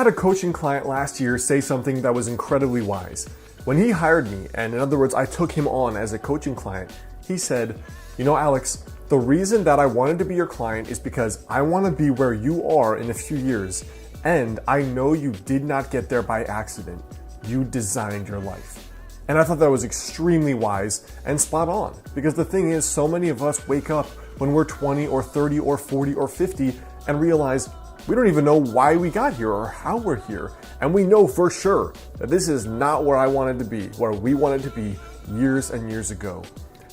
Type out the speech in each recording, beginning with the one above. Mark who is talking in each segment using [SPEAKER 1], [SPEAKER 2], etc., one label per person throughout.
[SPEAKER 1] had a coaching client last year say something that was incredibly wise. When he hired me, and in other words, I took him on as a coaching client, he said, "You know, Alex, the reason that I wanted to be your client is because I want to be where you are in a few years, and I know you did not get there by accident. You designed your life." And I thought that was extremely wise and spot on, because the thing is, so many of us wake up when we're 20 or 30 or 40 or 50 and realize we don't even know why we got here or how we're here. And we know for sure that this is not where I wanted to be, where we wanted to be years and years ago.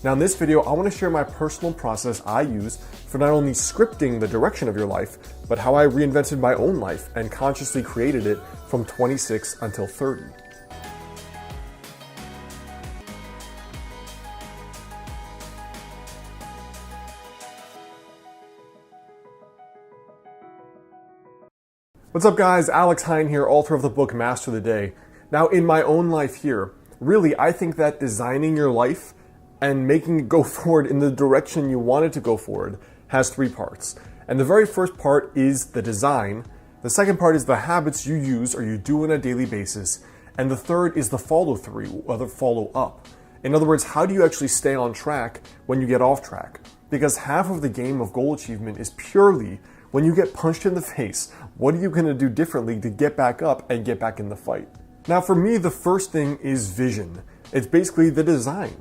[SPEAKER 1] Now in this video, I want to share my personal process I use for not only scripting the direction of your life, but how I reinvented my own life and consciously created it from 26 until 30. What's up guys, Alex Hine here, author of the book Master the Day. Now in my own life here, really I think that designing your life and making it go forward in the direction you want it to go forward has three parts. And the very first part is the design, the second part is the habits you use or you do on a daily basis, and the third is the follow through or the follow up. In other words, how do you actually stay on track when you get off track? Because half of the game of goal achievement is purely when you get punched in the face, what are you going to do differently to get back up and get back in the fight? Now for me, the first thing is vision. It's basically the design.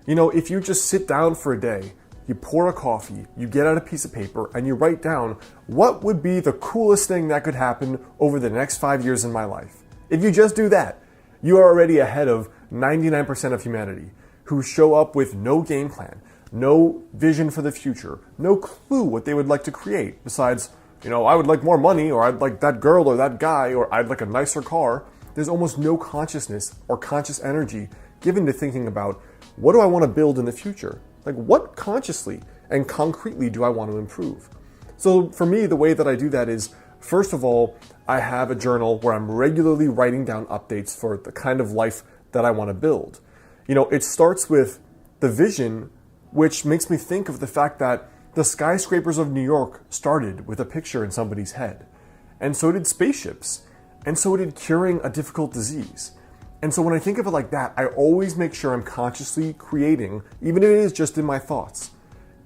[SPEAKER 1] You know, if you just sit down for a day, you pour a coffee, you get out a piece of paper and you write down what would be the coolest thing that could happen over the next 5 years in my life. If you just do that, you are already ahead of 99% of humanity who show up with no game plan, no vision for the future, no clue what they would like to create besides, you know, I would like more money, or I'd like that girl or that guy, or I'd like a nicer car. There's almost no consciousness or conscious energy given to thinking about what do I want to build in the future? Like what consciously and concretely do I want to improve? So for me, the way that I do that is, first of all, I have a journal where I'm regularly writing down updates for the kind of life that I want to build. You know, it starts with the vision, which makes me think of the fact that the skyscrapers of New York started with a picture in somebody's head. And so did spaceships. And so did curing a difficult disease. And so when I think of it like that, I always make sure I'm consciously creating, even if it is just in my thoughts,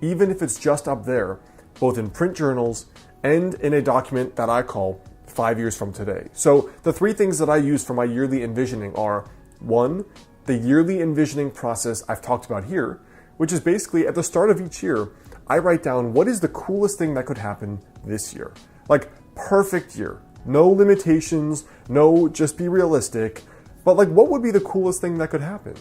[SPEAKER 1] even if it's just up there, both in print journals and in a document that I call 5 years from today. So the three things that I use for my yearly envisioning are, one, the yearly envisioning process I've talked about here, which is basically at the start of each year, I write down what is the coolest thing that could happen this year. Like perfect year, no limitations, no just be realistic, but like what would be the coolest thing that could happen?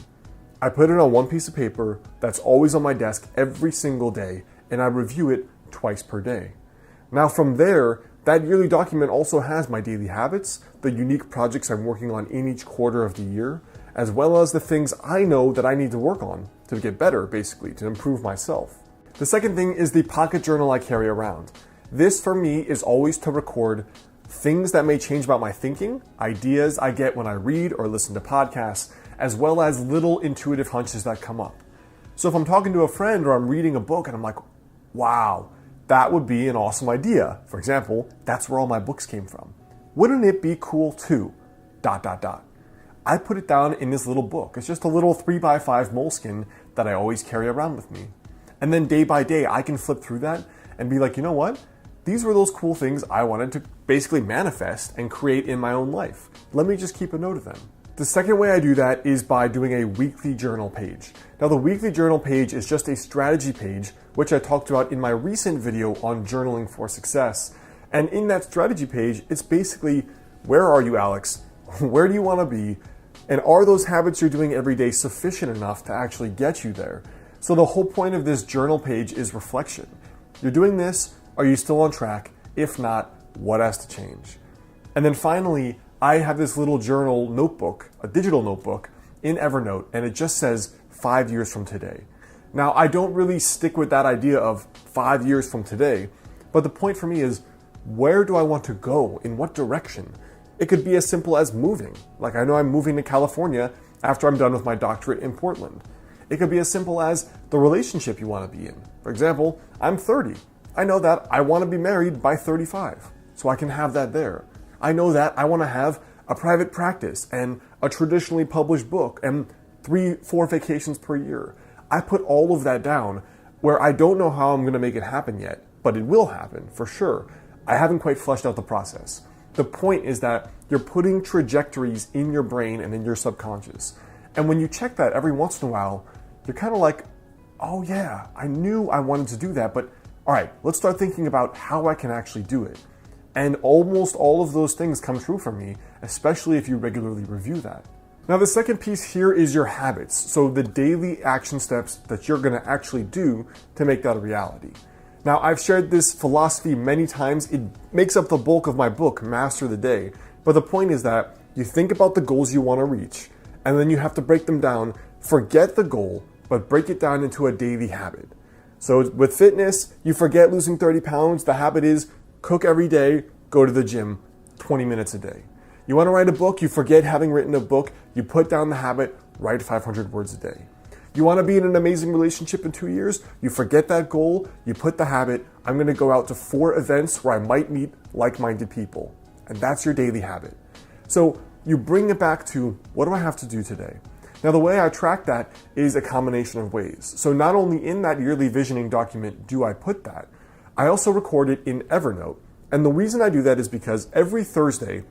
[SPEAKER 1] I put it on one piece of paper that's always on my desk every single day, and I review it twice per day. Now from there, that yearly document also has my daily habits, the unique projects I'm working on in each quarter of the year, as well as the things I know that I need to work on to get better, basically, to improve myself. The second thing is the pocket journal I carry around. This for me is always to record things that may change about my thinking, ideas I get when I read or listen to podcasts, as well as little intuitive hunches that come up. So if I'm talking to a friend or I'm reading a book and I'm like, wow, that would be an awesome idea. For example, that's where all my books came from. Wouldn't it be cool too? ... I put it down in this little book. It's just a little 3x5 moleskin that I always carry around with me. And then day by day, I can flip through that and be like, you know what? These were those cool things I wanted to basically manifest and create in my own life. Let me just keep a note of them. The second way I do that is by doing a weekly journal page. Now the weekly journal page is just a strategy page, which I talked about in my recent video on journaling for success. And in that strategy page, it's basically, where are you, Alex? Where do you want to be? And are those habits you're doing every day sufficient enough to actually get you there? So the whole point of this journal page is reflection. You're doing this, are you still on track? If not, what has to change? And then finally, I have this little journal notebook, a digital notebook in Evernote, and it just says 5 years from today. Now, I don't really stick with that idea of 5 years from today, but the point for me is, where do I want to go? In what direction? It could be as simple as moving. Like I know I'm moving to California after I'm done with my doctorate in Portland. It could be as simple as the relationship you want to be in. For example, I'm 30. I know that I want to be married by 35, so I can have that there. I know that I want to have a private practice and a traditionally published book and 3-4 vacations per year. I put all of that down where I don't know how I'm going to make it happen yet, but it will happen for sure. I haven't quite fleshed out the process. The point is that you're putting trajectories in your brain and in your subconscious. And when you check that every once in a while, you're kind of like, oh yeah, I knew I wanted to do that, but all right, let's start thinking about how I can actually do it. And almost all of those things come true for me, especially if you regularly review that. Now, the second piece here is your habits. So the daily action steps that you're gonna actually do to make that a reality. Now, I've shared this philosophy many times. It makes up the bulk of my book, Master the Day. But the point is that you think about the goals you wanna reach, and then you have to break them down. Forget the goal, but break it down into a daily habit. So with fitness, you forget losing 30 pounds. The habit is cook every day, go to the gym 20 minutes a day. You want to write a book, you forget having written a book, you put down the habit, write 500 words a day. You want to be in an amazing relationship in 2 years, you forget that goal, you put the habit, I'm going to go out to 4 events where I might meet like-minded people. And that's your daily habit. So you bring it back to, what do I have to do today? Now, the way I track that is a combination of ways. So not only in that yearly visioning document do I put that, I also record it in Evernote. And the reason I do that is because every Thursday,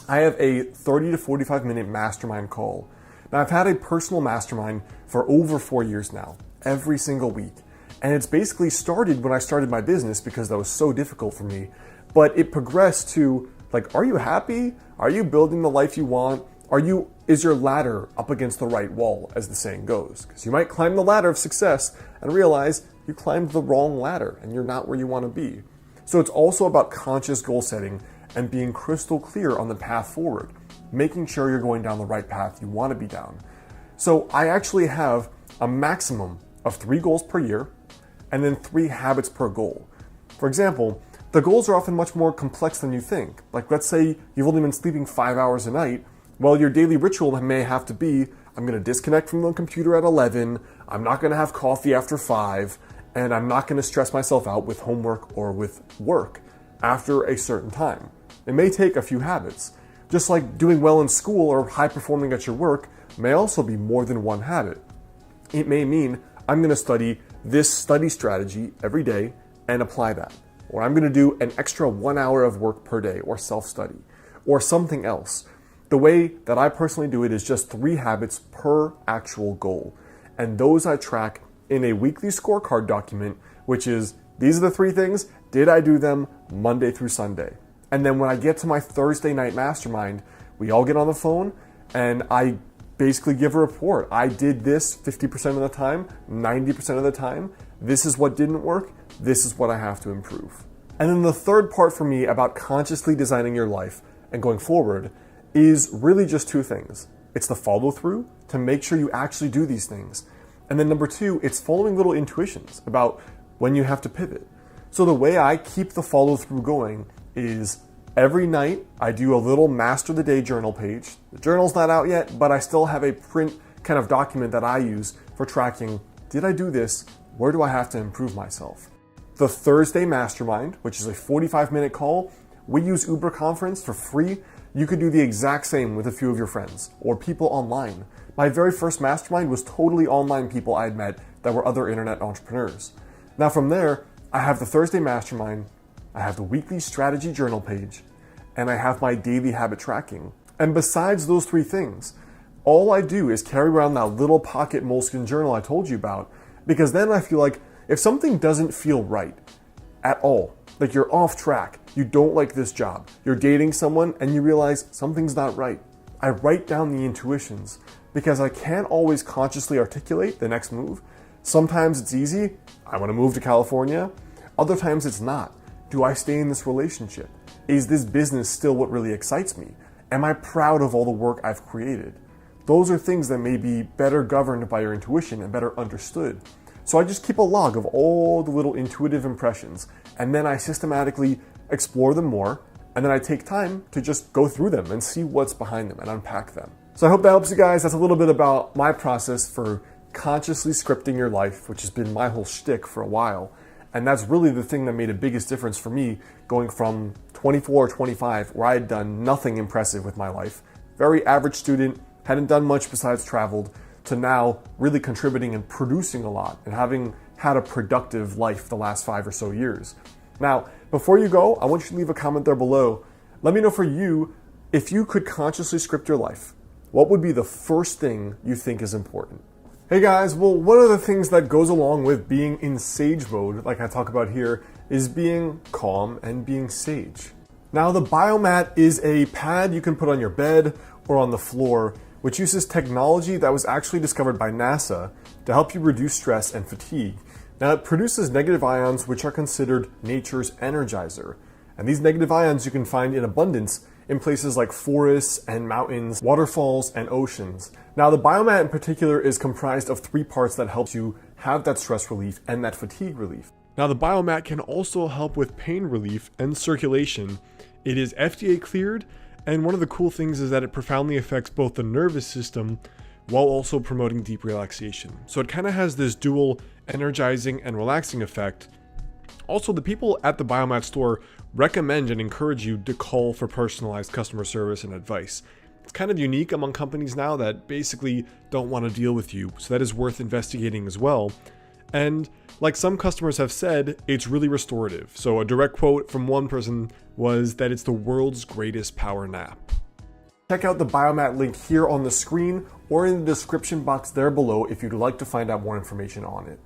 [SPEAKER 1] I have a 30 to 45 minute mastermind call. Now, I've had a personal mastermind for over 4 years now, every single week. And it's basically started when I started my business because that was so difficult for me. But it progressed to, like, are you happy? Are you building the life you want? Is your ladder up against the right wall, as the saying goes? Because you might climb the ladder of success and realize you climbed the wrong ladder and you're not where you want to be. So it's also about conscious goal setting and being crystal clear on the path forward, making sure you're going down the right path you want to be down. So I actually have a maximum of 3 goals per year and then 3 habits per goal. For example, the goals are often much more complex than you think. Like, let's say you've only been sleeping 5 hours a night. Well, your daily ritual may have to be, I'm going to disconnect from the computer at 11, I'm not going to have coffee after 5, and I'm not going to stress myself out with homework or with work after a certain time. It may take a few habits. Just like doing well in school or high performing at your work may also be more than one habit. It may mean I'm going to study this study strategy every day and apply that. Or I'm going to do an extra 1 hour of work per day or self-study or something else. The way that I personally do it is just 3 habits per actual goal. And those I track in a weekly scorecard document, which is, these are the 3 things, did I do them Monday through Sunday? And then when I get to my Thursday night mastermind, we all get on the phone and I basically give a report. I did this 50% of the time, 90% of the time. This is what didn't work. This is what I have to improve. And then the third part for me about consciously designing your life and going forward is really just 2 things. It's the follow through to make sure you actually do these things. And then number 2, it's following little intuitions about when you have to pivot. So the way I keep the follow through going is every night I do a little Master the Day journal page. The journal's not out yet, but I still have a print kind of document that I use for tracking, did I do this? Where do I have to improve myself? The Thursday Mastermind, which is a 45-minute call, we use Uber Conference for free. You could do the exact same with a few of your friends or people online. My very first mastermind was totally online people I had met that were other internet entrepreneurs. Now from there, I have the Thursday Mastermind, I have the weekly strategy journal page, and I have my daily habit tracking. And besides those 3 things, all I do is carry around that little pocket Moleskine journal I told you about, because then I feel like if something doesn't feel right at all, like you're off track, you don't like this job, you're dating someone and you realize something's not right, I write down the intuitions because I can't always consciously articulate the next move. Sometimes it's easy, I want to move to California. Other times it's not. Do I stay in this relationship? Is this business still what really excites me? Am I proud of all the work I've created? Those are things that may be better governed by your intuition and better understood. So I just keep a log of all the little intuitive impressions, and then I systematically explore them more, and then I take time to just go through them and see what's behind them and unpack them. So I hope that helps you guys. That's a little bit about my process for consciously scripting your life, which has been my whole shtick for a while. And that's really the thing that made the biggest difference for me going from 24 or 25 where I had done nothing impressive with my life, very average student, hadn't done much besides traveled, to now really contributing and producing a lot and having had a productive life the last 5 or so years. Now, before you go, I want you to leave a comment there below. Let me know for you, if you could consciously script your life, what would be the first thing you think is important? Hey guys, well, one of the things that goes along with being in sage mode, like I talk about here, is being calm and being sage. Now, the Biomat is a pad you can put on your bed or on the floor, which uses technology that was actually discovered by NASA to help you reduce stress and fatigue. Now, it produces negative ions, which are considered nature's energizer. And these negative ions you can find in abundance in places like forests and mountains, waterfalls, and oceans. Now, the Biomat in particular is comprised of 3 parts that helps you have that stress relief and that fatigue relief. Now, the Biomat can also help with pain relief and circulation. It is FDA cleared, and one of the cool things is that it profoundly affects both the nervous system while also promoting deep relaxation. So it kind of has this dual energizing and relaxing effect. Also, the people at the Biomat store recommend and encourage you to call for personalized customer service and advice. It's kind of unique among companies now that basically don't want to deal with you, so that is worth investigating as well. And like some customers have said, it's really restorative. So a direct quote from one person was that it's the world's greatest power nap. Check out the Biomat link here on the screen or in the description box there below if you'd like to find out more information on it.